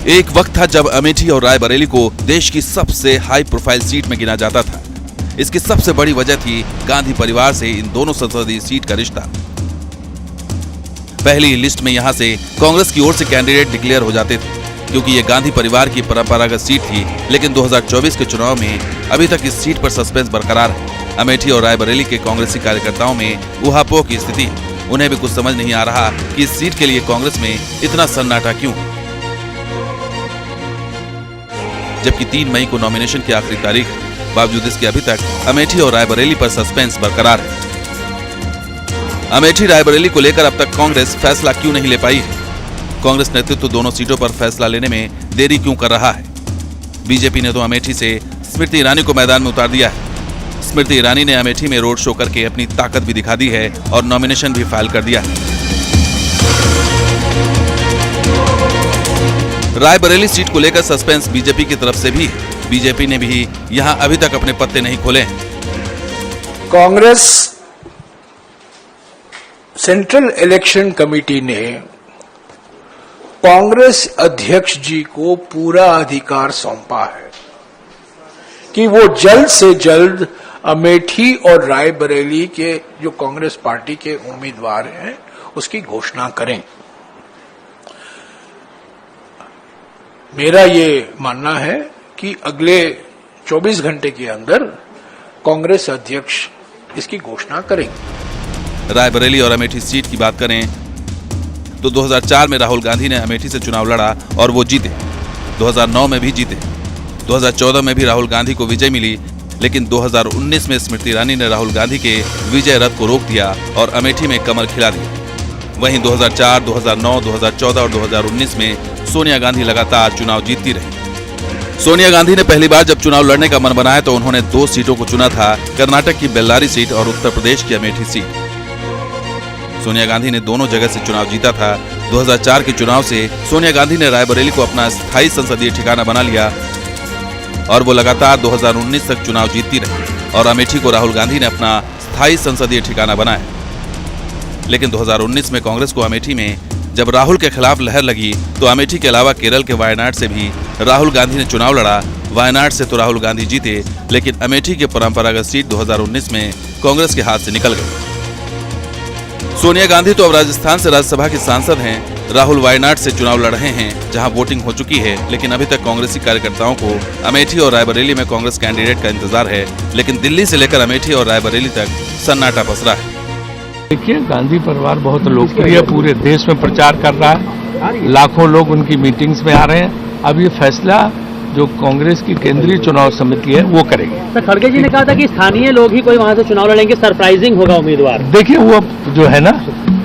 एक वक्त था जब अमेठी और रायबरेली को देश की सबसे हाई प्रोफाइल सीट में गिना जाता था। इसकी सबसे बड़ी वजह थी गांधी परिवार से इन दोनों संसदीय सीट का रिश्ता। पहली लिस्ट में यहां से कांग्रेस की ओर से कैंडिडेट डिक्लेयर हो जाते थे, क्योंकि ये गांधी परिवार की परंपरागत सीट थी। लेकिन 2024 के चुनाव में अभी तक इस सीट पर सस्पेंस बरकरार है। अमेठी और रायबरेली के कांग्रेसी कार्यकर्ताओं में ऊहापोह की स्थिति है। उन्हें भी कुछ समझ नहीं आ रहा कि इस सीट के लिए कांग्रेस में इतना सन्नाटा क्यों, जबकि 3 मई को नॉमिनेशन की आखिरी तारीख है। बावजूद इसके अभी तक अमेठी और रायबरेली पर सस्पेंस बरकरार है। अमेठी रायबरेली को लेकर अब तक कांग्रेस फैसला क्यों नहीं ले पाई है? कांग्रेस नेतृत्व दोनों सीटों पर फैसला लेने में देरी क्यों कर रहा है? बीजेपी ने तो अमेठी से स्मृति ईरानी को मैदान में उतार दिया है। स्मृति ईरानी ने अमेठी में रोड शो करके अपनी ताकत भी दिखा दी है और नॉमिनेशन भी फाइल कर दिया है। रायबरेली सीट को लेकर सस्पेंस बीजेपी की तरफ से भी है। बीजेपी ने भी यहां अभी तक अपने पत्ते नहीं खोले हैं। कांग्रेस सेंट्रल इलेक्शन कमेटी ने कांग्रेस अध्यक्ष जी को पूरा अधिकार सौंपा है कि वो जल्द से जल्द अमेठी और रायबरेली के जो कांग्रेस पार्टी के उम्मीदवार हैं उसकी घोषणा करें। मेरा ये मानना है कि अगले 24 घंटे के अंदर कांग्रेस अध्यक्ष इसकी घोषणा करेंगे। रायबरेली और अमेठी सीट की बात करें तो 2004 में राहुल गांधी ने अमेठी से चुनाव लड़ा और वो जीते। 2009 में भी जीते। 2014 में भी राहुल गांधी को विजय मिली, लेकिन 2019 में स्मृति ईरानी ने राहुल गांधी के विजय रथ को रोक दिया और अमेठी में कमल खिला दिया। वहीं 2004, 2009, 2014 और 2019 में सोनिया गांधी लगातार चुनाव जीतती रही। सोनिया गांधी ने पहली बार जब चुनाव लड़ने का मन बनाया तो उन्होंने 2 सीटों को चुना था, कर्नाटक की बेल्लारी सीट और उत्तर प्रदेश की अमेठी सीट। सोनिया गांधी ने दोनों जगह से चुनाव जीता था। 2004 के चुनाव से सोनिया गांधी ने रायबरेली को अपना स्थायी संसदीय ठिकाना बना लिया और वो लगातार 2019 तक चुनाव जीतती रही और अमेठी को राहुल गांधी ने अपना स्थायी संसदीय ठिकाना बनाया। लेकिन 2019 में कांग्रेस को अमेठी में जब राहुल के खिलाफ लहर लगी तो अमेठी के अलावा केरल के वायनाड से भी राहुल गांधी ने चुनाव लड़ा। वायनाड से तो राहुल गांधी जीते, लेकिन अमेठी के परंपरागत सीट 2019 में कांग्रेस के हाथ से निकल गई। सोनिया गांधी तो अब राजस्थान से राज्यसभा की सांसद हैं। राहुल वायनाड से चुनाव लड़ रहे हैं, जहां वोटिंग हो चुकी है, लेकिन अभी तक कांग्रेसी कार्यकर्ताओं को अमेठी और रायबरेली में कांग्रेस कैंडिडेट का इंतजार है। लेकिन दिल्ली से लेकर अमेठी और रायबरेली तक सन्नाटा पसरा है। देखिए, गांधी परिवार बहुत लोकप्रिय पूरे देश में प्रचार कर रहा है। लाखों लोग उनकी मीटिंग्स में आ रहे हैं। अब ये फैसला जो कांग्रेस की केंद्रीय चुनाव समिति है वो करेगी। सर, खड़गे जी ने कहा था कि स्थानीय लोग ही कोई वहां से चुनाव लड़ेंगे, सरप्राइजिंग होगा उम्मीदवार। देखिए, वो जो है ना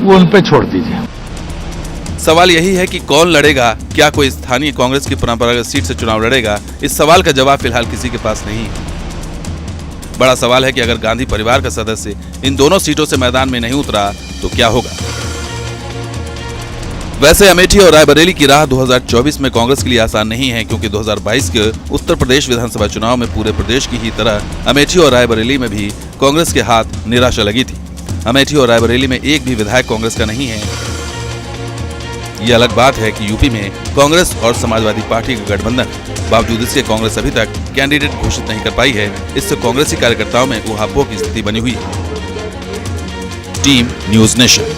वो उन पे छोड़ दीजिए। सवाल यही है कि कौन लड़ेगा? क्या कोई स्थानीय कांग्रेस की परंपरागत सीट से चुनाव लड़ेगा? इस सवाल का जवाब फिलहाल किसी के पास नहीं है। बड़ा सवाल है कि अगर गांधी परिवार का सदस्य इन दोनों सीटों से मैदान में नहीं उतरा तो क्या होगा? वैसे अमेठी और रायबरेली की राह 2024 में कांग्रेस के लिए आसान नहीं है, क्योंकि 2022 के उत्तर प्रदेश विधानसभा चुनाव में पूरे प्रदेश की ही तरह अमेठी और रायबरेली में भी कांग्रेस के हाथ निराशा लगी थी। अमेठी और रायबरेली में एक भी विधायक कांग्रेस का नहीं है। ये अलग बात है कि यूपी में कांग्रेस और समाजवादी पार्टी का गठबंधन है। बावजूद इसके कांग्रेस अभी तक कैंडिडेट घोषित नहीं कर पाई है। इससे कांग्रेसी कार्यकर्ताओं में ऊहापोह की स्थिति बनी हुई है। Team news nation.